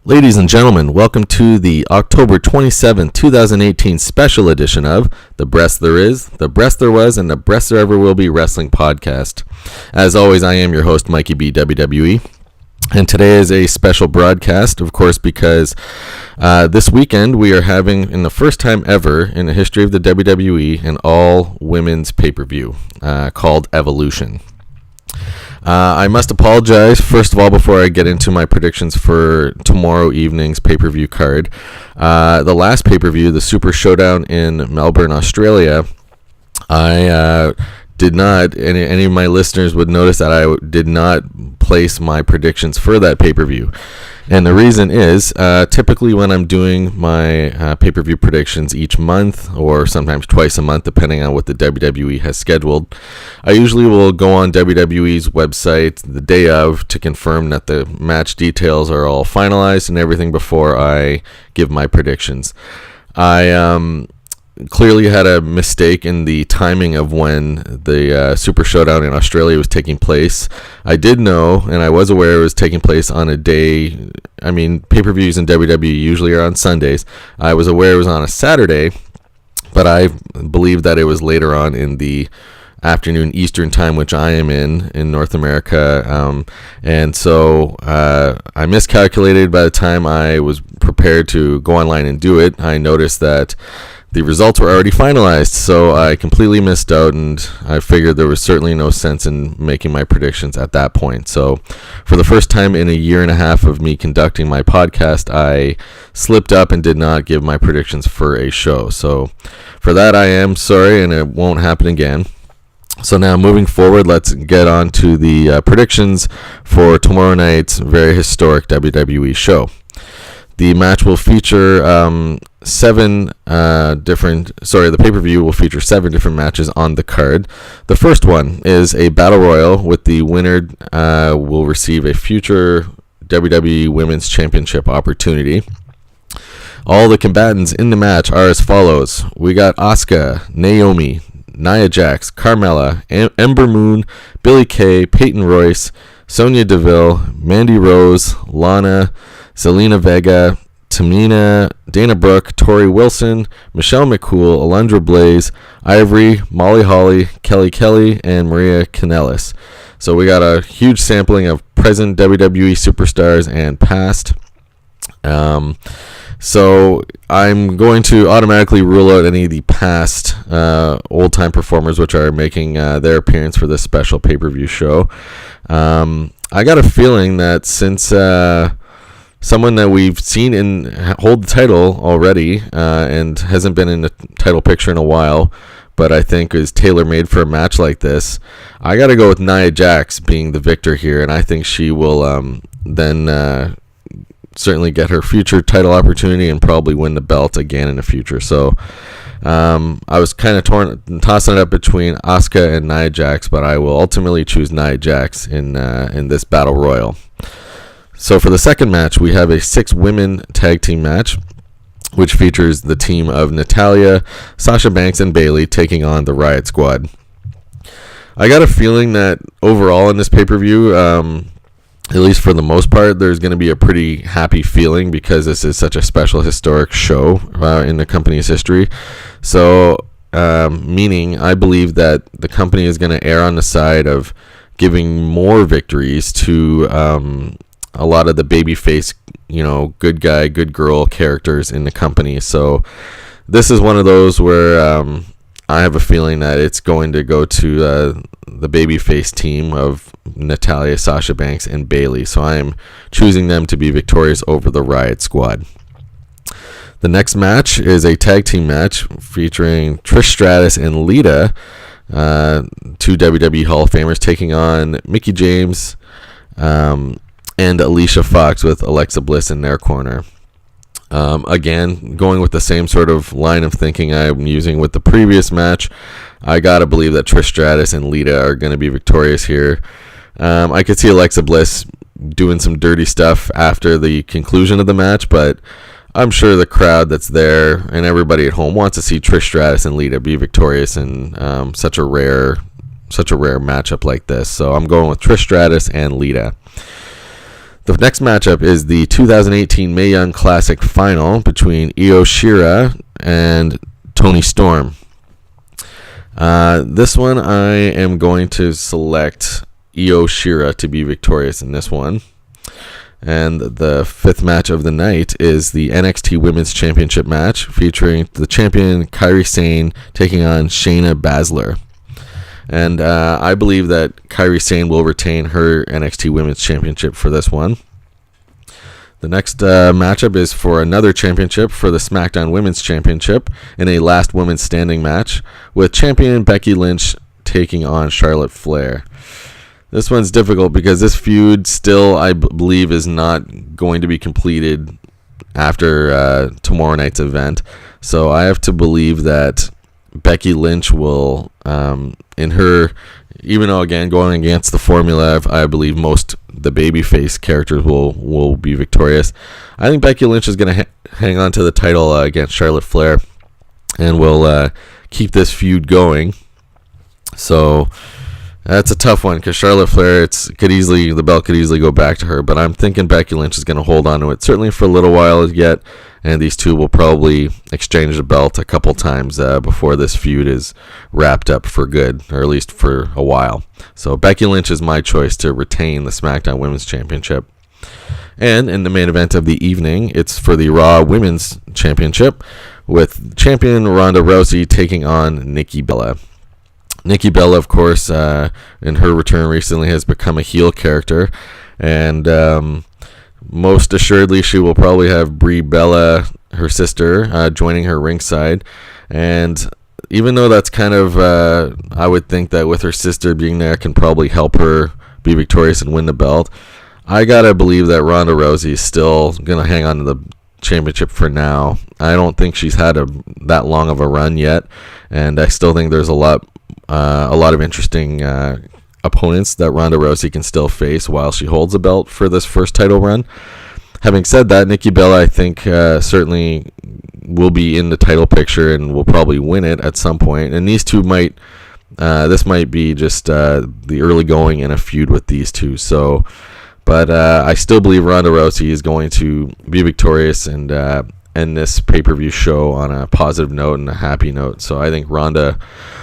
Ladies and gentlemen, welcome to the October 27, 2018 special edition of The Breast There Is, The Breast There Was, and The Breast There Ever Will Be Wrestling Podcast. As always, I am your host, Mikey B, WWE. And today is a special broadcast, of course, because this weekend we are having, in the first time ever in the history of the WWE, an all-women's pay-per-view called Evolution. I must apologize, first of all, before I get into my predictions for tomorrow evening's pay-per-view card. The last pay-per-view, the Super Showdown in Melbourne, Australia, I did not, any of my listeners would notice that I did not place my predictions for that pay-per-view. And the reason is, typically when I'm doing my pay-per-view predictions each month, or sometimes twice a month, depending on what the WWE has scheduled, I usually will go on WWE's website the day of to confirm that the match details are all finalized and everything before I give my predictions. I clearly had a mistake in the timing of when the Super Showdown in Australia was taking place. I did know, and I was aware it was taking place on a day. I mean, pay-per-views in WWE usually are on Sundays. I was aware it was on a Saturday, but I believed that it was later on in the afternoon Eastern time, which I am in North America, and so I miscalculated. By the time I was prepared to go online and do it, I noticed that the results were already finalized, so I completely missed out, and I figured there was certainly no sense in making my predictions at that point. So for the first time in a year and a half of me conducting my podcast, I slipped up and did not give my predictions for a show. So for that, I am sorry, and it won't happen again. So now moving forward, let's get on to the predictions for tomorrow night's very historic WWE show. The match will feature the pay-per-view will feature 7 different matches on the card. The first one is a battle royal, with the winner will receive a future WWE Women's Championship opportunity. All the combatants in the match are as follows. We got Asuka, Naomi, Nia Jax, Carmella, Ember Moon, Billie Kay, Peyton Royce, Sonya Deville, Mandy Rose, Lana, Zelina Vega, Tamina, Dana Brooke, Tori Wilson, Michelle McCool, Alundra Blaze, Ivory, Molly Holly, Kelly Kelly, and Maria Kanellis. So we got a huge sampling of present WWE superstars and past. So I'm going to automatically rule out any of the past old-time performers which are making their appearance for this special pay-per-view show. I got a feeling that since someone that we've seen hold the title already and hasn't been in the title picture in a while, but I think is tailor-made for a match like this, I got to go with Nia Jax being the victor here, and I think she will then certainly get her future title opportunity and probably win the belt again in the future. So I was kind of tossing it up between Asuka and Nia Jax, but I will ultimately choose Nia Jax in this battle royal. So for the second match, we have a 6-women tag team match, which features the team of Natalya, Sasha Banks, and Bayley taking on the Riot Squad. I got a feeling that overall in this pay-per-view, at least for the most part, there's going to be a pretty happy feeling because this is such a special historic show in the company's history. So, meaning I believe that the company is going to err on the side of giving more victories to a lot of the babyface, good guy, good girl characters in the company. So this is one of those where I have a feeling that it's going to go to the babyface team of Natalya, Sasha Banks, and Bayley. So I am choosing them to be victorious over the Riot Squad. The next match is a tag team match featuring Trish Stratus and Lita, 2 WWE Hall of Famers, taking on Mickie James and Alicia Fox with Alexa Bliss in their corner. Again, going with the same sort of line of thinking I'm using with the previous match, I gotta believe that Trish Stratus and Lita are going to be victorious here. I could see Alexa Bliss doing some dirty stuff after the conclusion of the match, but I'm sure the crowd that's there and everybody at home wants to see Trish Stratus and Lita be victorious in such a rare matchup like this. So I'm going with Trish Stratus and Lita. The next matchup is the 2018 Mae Young Classic Final between Io Shirai and Toni Storm. This one I am going to select Io Shirai to be victorious in this one. And the fifth match of the night is the NXT Women's Championship match featuring the champion Kairi Sane taking on Shayna Baszler. And I believe that Kairi Sane will retain her NXT Women's Championship for this one. The next matchup is for another championship for the SmackDown Women's Championship in a last woman standing match with champion Becky Lynch taking on Charlotte Flair. This one's difficult because this feud still, I believe, is not going to be completed after tomorrow night's event. So I have to believe that Becky Lynch will, in her, even though, again, going against the formula, I believe most the babyface characters will be victorious. I think Becky Lynch is going to hang on to the title against Charlotte Flair and will keep this feud going. So that's a tough one because Charlotte Flair, the belt could easily go back to her, but I'm thinking Becky Lynch is going to hold on to it, certainly for a little while yet, and these two will probably exchange the belt a couple times before this feud is wrapped up for good, or at least for a while. So Becky Lynch is my choice to retain the SmackDown Women's Championship. And in the main event of the evening, it's for the Raw Women's Championship with champion Ronda Rousey taking on Nikki Bella. Nikki Bella, of course, in her return recently has become a heel character, and most assuredly she will probably have Brie Bella, her sister, joining her ringside. And even though that's kind of, I would think that with her sister being there can probably help her be victorious and win the belt, I gotta believe that Ronda Rousey is still gonna hang on to the championship for now. I don't think she's had that long of a run yet, and I still think there's a lot of interesting opponents that Ronda Rousey can still face while she holds the belt for this first title run. Having said that, Nikki Bella, I think, certainly will be in the title picture and will probably win it at some point. And these two this might be just the early going in a feud with these two. So, but I still believe Ronda Rousey is going to be victorious and end this pay-per-view show on a positive note and a happy note. So I think Ronda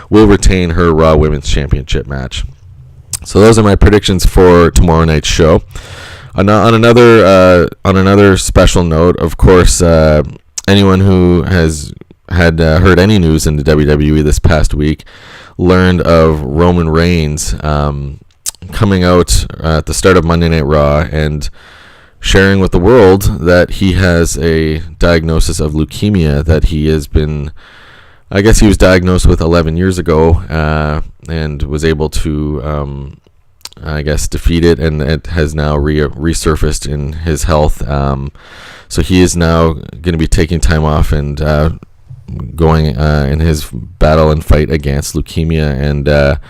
will retain her Raw Women's Championship match. So those are my predictions for tomorrow night's show. On another special note, of course, anyone who has had heard any news in the WWE this past week learned of Roman Reigns coming out at the start of Monday Night Raw and sharing with the world that he has a diagnosis of leukemia that he has been, I guess he was diagnosed with 11 years ago and was able to, defeat it, and it has now resurfaced in his health. So he is now going to be taking time off and going in his battle and fight against leukemia. And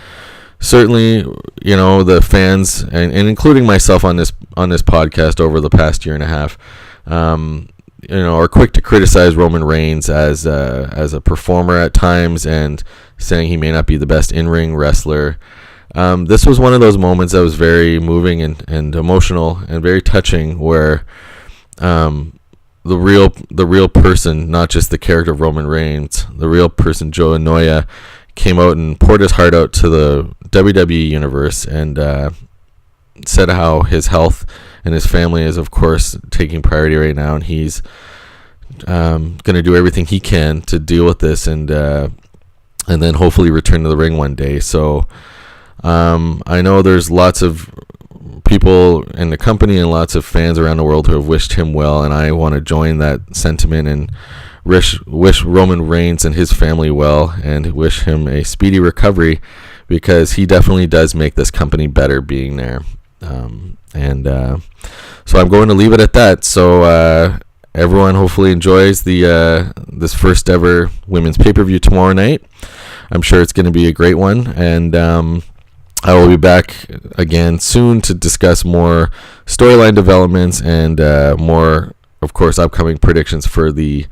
certainly, the fans and including myself on this podcast over the past year and a half, are quick to criticize Roman Reigns as a performer at times and saying he may not be the best in-ring wrestler. This was one of those moments that was very moving and emotional and very touching, where the real person, not just the character of Roman Reigns, the real person, Joe Anoa'i, came out and poured his heart out to the WWE universe and said how his health and his family is, of course, taking priority right now, and he's going to do everything he can to deal with this and then hopefully return to the ring one day. So I know there's lots of people in the company and lots of fans around the world who have wished him well, and I want to join that sentiment and wish Roman Reigns and his family well and wish him a speedy recovery, because he definitely does make this company better being there. So I'm going to leave it at that. So everyone hopefully enjoys this first ever women's pay-per-view tomorrow night. I'm sure it's going to be a great one, and I will be back again soon to discuss more storyline developments and more, of course, upcoming predictions for the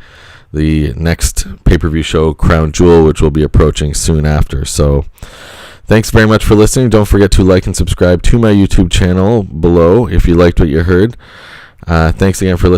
next pay-per-view show, Crown Jewel, which will be approaching soon after. So Thanks very much for listening. Don't forget to like and subscribe to my YouTube channel below if you liked what you heard. Thanks again for listening.